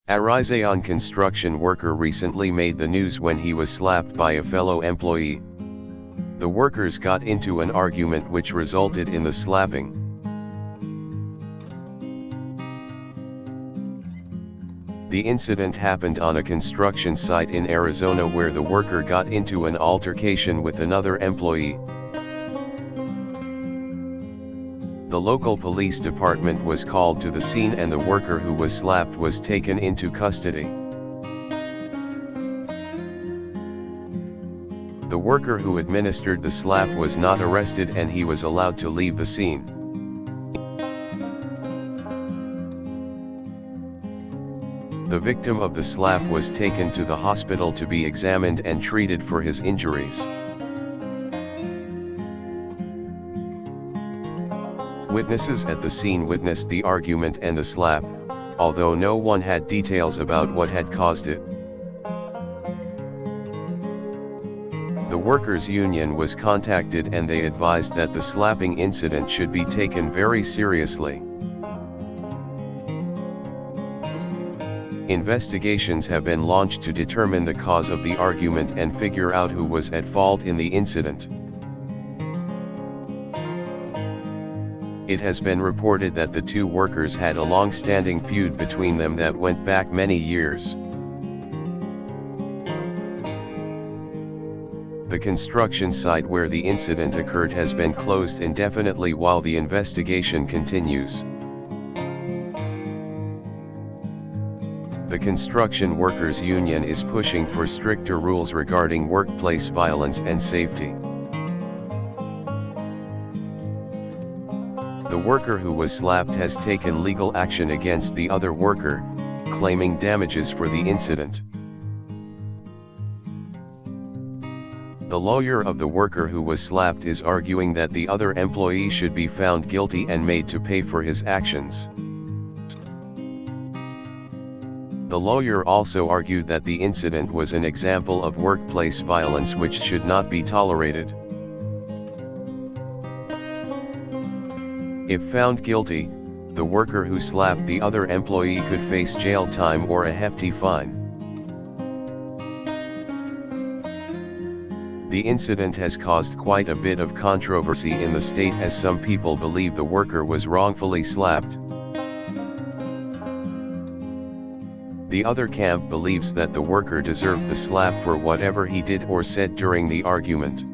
A Rizeon construction worker recently made the news when he was slapped by a fellow employee. The workers got into an argument which resulted in the slapping. The incident happened on a construction site in Arizona where the worker got into an altercation with another employee. The local police department was called to the scene and the worker who was slapped was taken into custody. The worker who administered the slap was not arrested and he was allowed to leave the scene. The victim of the slap was taken to the hospital to be examined and treated for his injuries. Witnesses at the scene witnessed the argument and the slap, although no one had details about what had caused it. The workers' union was contacted and they advised that the slapping incident should be taken very seriously. Investigations have been launched to determine the cause of the argument and figure out who was at fault in the incident. It has been reported that the two workers had a long-standing feud between them that went back many years. The construction site where the incident occurred has been closed indefinitely while the investigation continues. The construction workers' union is pushing for stricter rules regarding workplace violence and safety. The worker who was slapped has taken legal action against the other worker, claiming damages for the incident. The lawyer of the worker who was slapped is arguing that the other employee should be found guilty and made to pay for his actions. The lawyer also argued that the incident was an example of workplace violence which should not be tolerated. If found guilty, the worker who slapped the other employee could face jail time or a hefty fine. The incident has caused quite a bit of controversy in the state as some people believe the worker was wrongfully slapped. The other camp believes that the worker deserved the slap for whatever he did or said during the argument.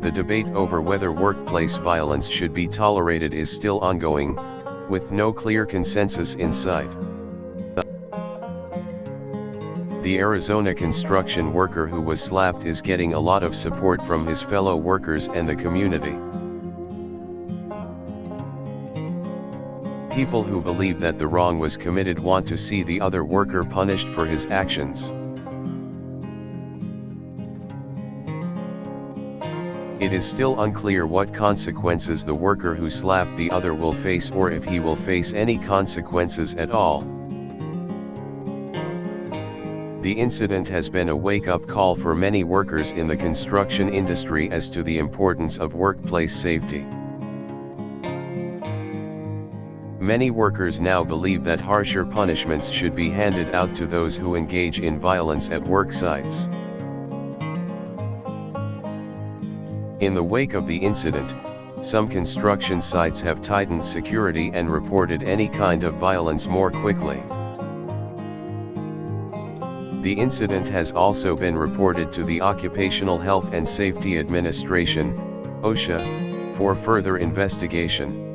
The debate over whether workplace violence should be tolerated is still ongoing, with no clear consensus in sight. The Arizona construction worker who was slapped is getting a lot of support from his fellow workers and the community. People who believe that the wrong was committed want to see the other worker punished for his actions. It is still unclear what consequences the worker who slapped the other will face or if he will face any consequences at all. The incident has been a wake-up call for many workers in the construction industry as to the importance of workplace safety. Many workers now believe that harsher punishments should be handed out to those who engage in violence at work sites. In the wake of the incident, some construction sites have tightened security and reported any kind of violence more quickly. The incident has also been reported to the Occupational Health and Safety Administration, OSHA, for further investigation.